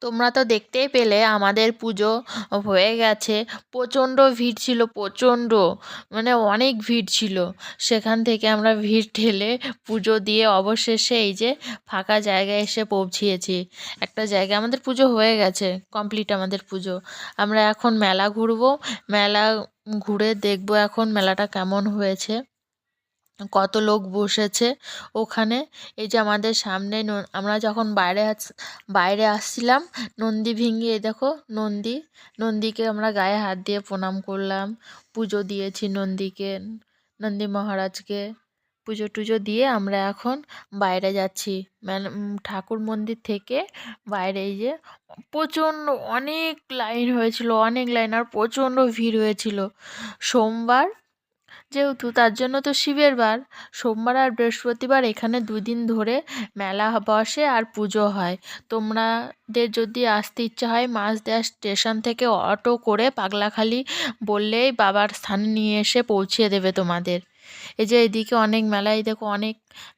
তোমরা তো দেখতেই পেলে আমাদের পুজো হয়ে গেছে। প্রচণ্ড ভিড় ছিল, প্রচণ্ড, মানে অনেক ভিড় ছিল। সেখান থেকে আমরা ভিড় ঠেলে পুজো দিয়ে অবশেষে এই যে ফাঁকা জায়গায় এসে পৌঁছিয়েছি। একটা জায়গায় আমাদের পুজো হয়ে গেছে, কমপ্লিট আমাদের পুজো। আমরা এখন মেলা ঘুরবো, মেলা ঘুরে দেখবো এখন মেলাটা কেমন হয়েছে, কত লোক বসেছে ওখানে। এই যে আমাদের সামনে আমরা যখন বাইরে আসছিলাম, নন্দী ভেঙে, এই দেখো নন্দীকে আমরা গায়ে হাত দিয়ে প্রণাম করলাম, পুজো দিয়েছি নন্দীকে, নন্দী মহারাজকে পুজো টুজো দিয়ে আমরা এখন বাইরে যাচ্ছি ঠাকুর মন্দির থেকে বাইরে। এই যে প্রচণ্ড অনেক লাইন হয়েছিল, অনেক লাইন, আর প্রচণ্ড ভিড় হয়েছিল। সোমবার যেহেতু, তার জন্য তো শিবের বার, সোমবার আর বৃহস্পতিবার এখানে দুদিন ধরে মেলা বসে আর পুজো হয়। তোমাদের যদি আসতে ইচ্ছা হয়, মাঝদেয়া স্টেশন থেকে অটো করে পাগলাখালি বললেই বাবার স্থানে নিয়ে এসে পৌঁছিয়ে দেবে তোমাদের। এই যে এদিকে অনেক মেলায় দেখো, অনেক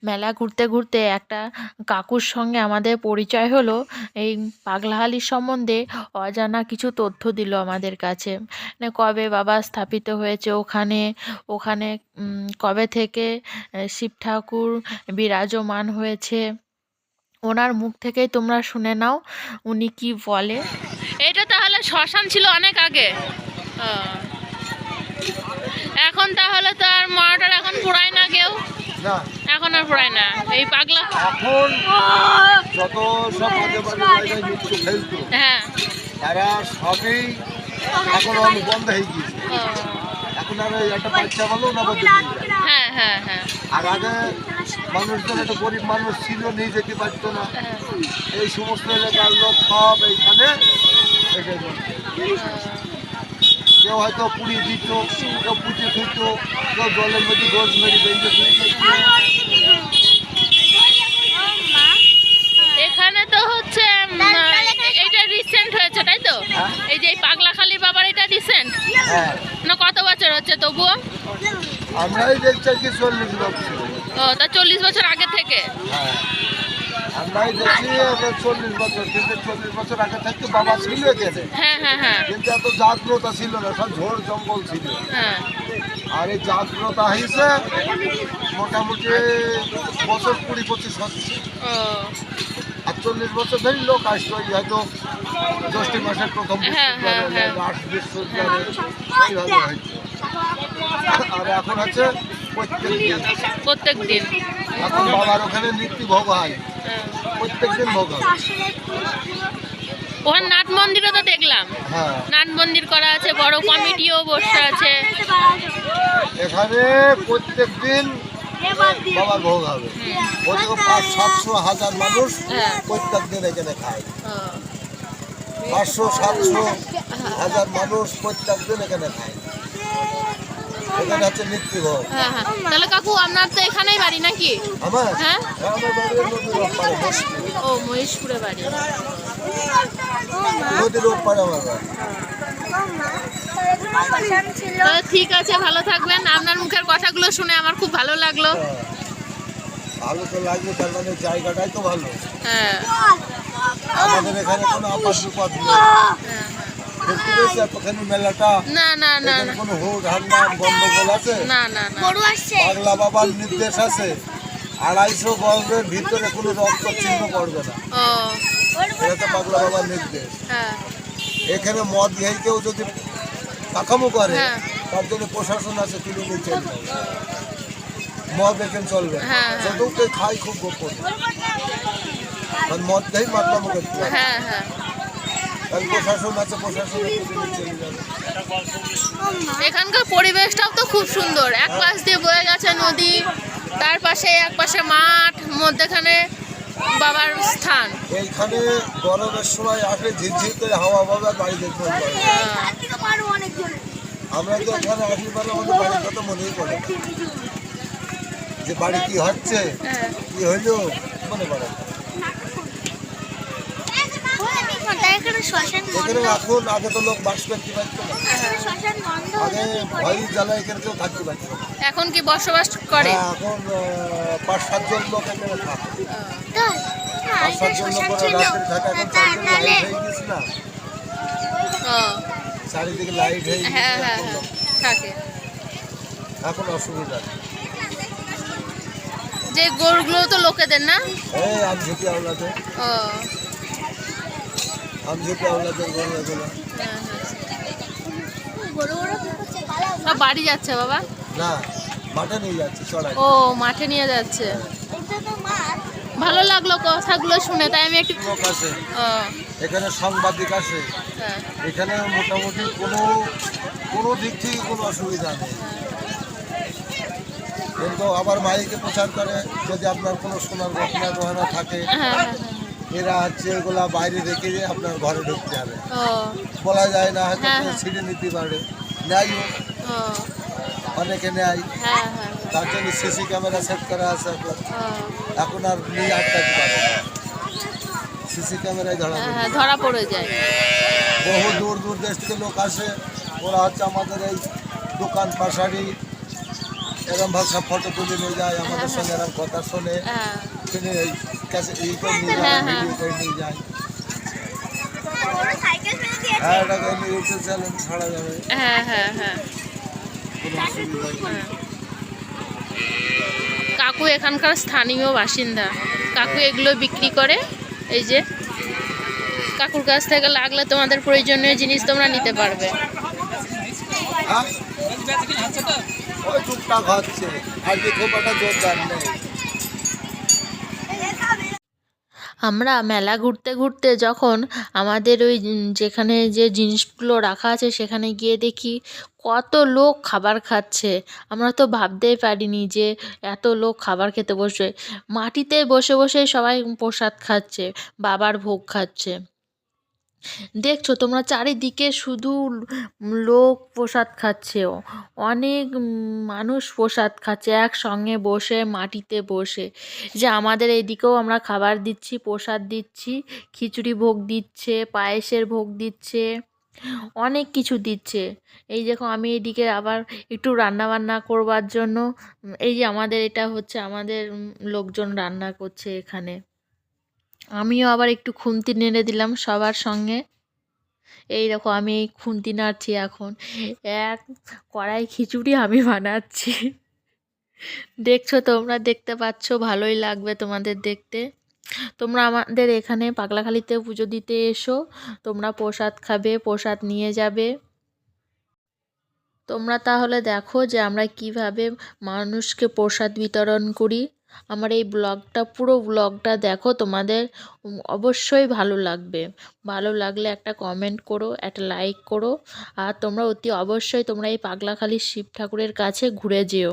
মেলা ঘুরতে ঘুরতে একটা কাকুর সঙ্গে আমাদের পরিচয় হলো। এই পাগলাহালির সম্বন্ধে অজানা কিছু তথ্য দিল আমাদের কাছে, মানে কবে বাবা স্থাপিত হয়েছে ওখানে, ওখানে কবে থেকে শিব ঠাকুর বিরাজমান হয়েছে। ওনার মুখ থেকেই তোমরা শুনে নাও উনি কি বলে। এটা তাহলে শ্মশান ছিল অনেক আগে। এখন তাহলে তো আর মরাটার এখন পোড়ায় না কেউ, এখন আর পোড়ায় না এই পাগলা। এখন যত সব মৃত্যু ফেলতো, হ্যাঁ, তারা সবই এখন বন্ধ হয়ে গিয়েছে। এখন আর একটা বাচ্চা বলো না, হ্যাঁ হ্যাঁ হ্যাঁ। আর আগে মানুষজন একটা গরিব মানুষ ছিল, নিয়ে যেতে পারতো না। এই সমস্ত এলাকার লোক সব এইখানে এসে কেউ হয়তো পুড়ি দিত, কেউ পুঁতে থুত, কেউ জলের মধ্যে গোজ মেরে বেঁধে দিত। এখানে তো হচ্ছে এটা রিসেন্ট হয়েছে তাই তো? এই যে পাগলাখালির বাবার এটা রিসেন্ট না, কত বছর হচ্ছে তবুও? আমরাই দেখছি কি 40 বছর। ও, তা 40 বছর আগে থেকে? আমরাই দেখছি 40 বছর, কিন্তু 40 বছর আগে থেকে বাবা ছিল এখানে। হ্যাঁ হ্যাঁ হ্যাঁ। কিন্তু এত জাগ্রতা ছিল না, সব ঝোড় জঙ্গল ছিল। হ্যাঁ। আর এই জাগ্রতা হয়েছে মোটামুটি বছর 20-25 হচ্ছে। আর 40 বছর ধরে লোক আসতো, হয়তো জ্যৈষ্ঠ মাসের প্রথম এইভাবে হয়েছে। আর এখন হচ্ছে প্রত্যেক দিন এখন বাবার ওখানে নীতি ভোগ হয়, প্রত্যেক দিন ভোগ হয়। ওখানে নাট মন্দিরও তো দেখলাম, নাট মন্দির করা আছে, বড় কমিটিও বসে আছে এখানে। প্রত্যেক দিন বাবার ভোগ হবে। 500-700 মানুষ প্রত্যেক দিন এখানে খায়। 500-700 মানুষ প্রত্যেক দিন এখানে খায়। এখানে হচ্ছে মৃত্যু ভোগ। তাহলে কাকু আপনার তো এখানেই বাড়ি নাকি? আমার হ্যাঁ, আমার বাড়ি ও মহেশপুরে বাড়ি। নদীর ওপারে আমার বাড়ি। ঠিক আছে, ভালো থাকবেন। আপনার মুখের কথাগুলো শুনে আমার খুব ভালো লাগলো। ভালো তো লাগবে, তার মানে জায়গাটাই তো ভালো। হ্যাঁ, আমাদের এখানে কোনো আপাত বিপদ নেই। মেলাটা না না না, কোনো হুড় হান্নার গন্ডগোল আছে না না না। পাগলা বাবার নির্দেশ আছে 250 গজের ভিতরে কোনো রক্ত চিহ্ন পড়বে না। এটা তো পাগলা বাবার নির্দেশ। এখানে মদ খেয়ে কেউ যদি কাকামো করে, তার জন্য প্রশাসন আছে, তুলে নিয়ে চলবে। মদ এখানে চলবে, যত কেউ খাই খুব গোপন, মদ খেয়ে মাতলামো করতে হবে। প্রশাসন আছে, প্রশাসন এখানকার পরিবেশটাও তো খুব সুন্দর। এক পাশ দিয়ে বয়ে গেছে নদী, তার পাশে এক পাশে মাঠ, মধ্যেখানে বাবার স্থান। এইখানে গরমের সময় আসলে ঝিরঝির করে হাওয়া বাবার বাড়ি দেখতে পাই। আমরা তো এখানে আসলে আমাদের বাড়ির কথা মনেই পড়ে যে বাড়ি কি হচ্ছে, কি হইলো মনে পড়ে। এখন আগে তো লোক বাস করতে পারতো না, আগে ভয় জ্বালা এখানে কেউ থাকতে পারতো না। এখন কি বসবাস করে? এখন 5-7 জন লোক এখানে থাকে। আসার জন্য করে রাত্রে থাকা, এখন চারিদিকে লাইট হয়ে গেছে না, চারিদিকে লাইট হয়ে গেছে, এখন অসুবিধা নেই। যে গরুগুলো তো লোকেদের না, এই আমঝুপি আওলাদের, আমঝুপি আওলাদের গরু এগুলো। সব বাড়ি যাচ্ছে বাবা? না, মাঠে নিয়ে যাচ্ছে চড়াই। ও মাঠে নিয়ে যাচ্ছে। ভালো লাগলো কথাগুলো শুনে, তাই আমি একটু লোক আসে এখানে, সাংবাদিক আসে এখানে, মোটামুটি কোনো দিক থেকে কোনো অসুবিধা নেই। কিন্তু আবার মাইকে প্রচার করে, যদি আপনার কোনো সোনার গহনা থাকে এরা হচ্ছে এগুলা বাইরে রেখে দিয়ে আপনার ঘরে ঢুকতে হবে, বলা যায় না, হয়তো ছিঁড়ে নিতে পারে, নেয় অনেকে নেয়, তার জন্য সিসি ক্যামেরা সেট করা আছে, এখন আর নিয়ে আটকাতে পারে না, সিসি ক্যামেরায় ধরা পড়ে যায়। বহু দূর দূর দেশ থেকে লোক আসে, ওরা হচ্ছে আমাদের এই দোকান পাশারি এরকম ভাবে সব ফটো তুলে নিয়ে যায়, আমাদের সঙ্গে এরকম কথা শোনে, শুনে এই কাছে এই করে নিয়ে যায়, ভিডিও করে নিয়ে যায়। হ্যাঁ, এটাকে ইউটিউব চ্যানেল ছাড়া যাবে, কোনো অসুবিধা নেই। কাকু এখানকার স্থানীয় বাসিন্দা, কাকু এগুলো বিক্রি করে। এই যে কাকুর কাছ থেকে লাগলে তোমাদের প্রয়োজনীয় জিনিস তোমরা নিতে পারবে। ওই টুকটাক হচ্ছে, আর কি খুব একটা জোরদার নেই। আমরা মেলা ঘুরতে ঘুরতে যখন আমাদের ওই যেখানে যে জিনিসগুলো রাখা আছে সেখানে গিয়ে দেখি কত লোক খাবার খাচ্ছে। আমরা তো ভাবতেই পারিনি যে এত লোক খাবার খেতে বসবে। মাটিতে বসে বসে সবাই প্রসাদ খাচ্ছে, বাবার ভোগ খাচ্ছে। দেখছো তোমরা চারিদিকে শুধু লোক প্রসাদ খাচ্ছে, অনেক মানুষ প্রসাদ খাচ্ছে একসঙ্গে বসে, মাটিতে বসে। যে আমাদের এইদিকেও আমরা খাবার দিচ্ছি, প্রসাদ দিচ্ছি, খিচুড়ি ভোগ দিচ্ছে, পায়েসের ভোগ দিচ্ছে, অনেক কিছু দিচ্ছে। এই দেখো আমি এইদিকে আবার একটু রান্না বান্না করবার জন্য, এই যে আমাদের এটা হচ্ছে আমাদের লোকজন রান্না করছে এখানে। আমিও আবার একটু খুন্তি নেড়ে দিলাম সবার সঙ্গে। এই দেখো আমি এই খুন্তি নাড়ছি, এখন এক কড়াই খিচুড়ি আমি বানাচ্ছি। দেখছো তোমরা, দেখতে পাচ্ছ, ভালোই লাগবে তোমাদের দেখতে। তোমরা আমাদের এখানে পাগলাখালিতে পুজো দিতে এসো, তোমরা প্রসাদ খাবে, প্রসাদ নিয়ে যাবে। তোমরা তাহলে দেখো যে আমরা কিভাবে মানুষকে প্রসাদ বিতরণ করি। আমার এই ব্লগটা, পুরো ব্লগটা দেখো, তোমাদের অবশ্যই ভালো লাগবে। ভালো লাগলে একটা কমেন্ট করো, একটা লাইক করো, আর তোমরা অতি অবশ্যই তোমরা এই পাগলাখালী শিব ঠাকুরের কাছে ঘুরে যেও।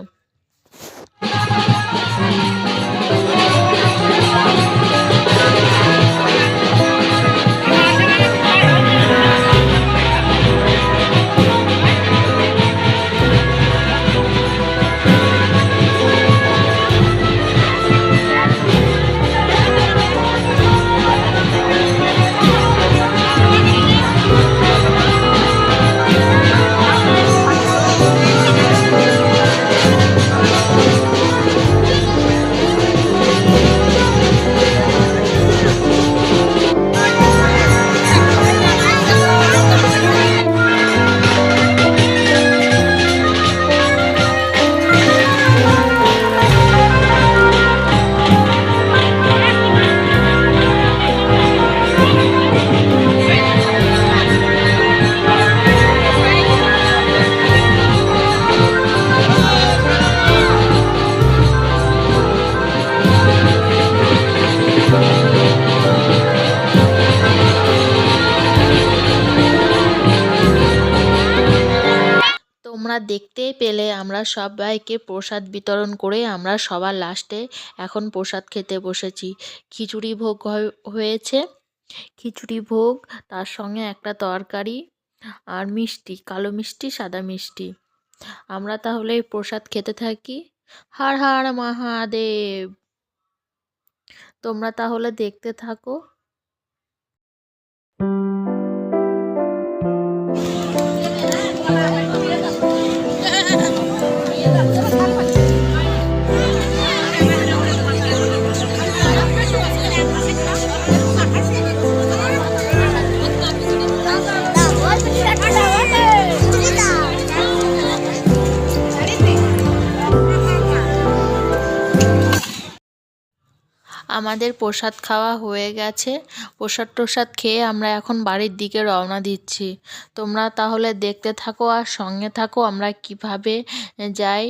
তোমরা দেখতেই পেলে আমরা সবাইকে প্রসাদ বিতরণ করে আমরা সবার লাস্টে এখন প্রসাদ খেতে বসেছি। খিচুড়ি ভোগ হয়েছে, খিচুড়ি ভোগ, তার সঙ্গে একটা তরকারি আর মিষ্টি, কালো মিষ্টি, সাদা মিষ্টি। আমরা তাহলে এই প্রসাদ খেতে থাকি। হর হর মহাদেব। তোমরা তাহলে দেখতে থাকো। আমাদের প্রসাদ খাওয়া হয়ে গেছে। প্রসাদ টোসাদ খেয়ে আমরা এখন বাড়ির দিকে রওনা দিচ্ছি। তোমরা তাহলে দেখতে থাকো আর সঙ্গে থাকো আমরা কিভাবে যাই।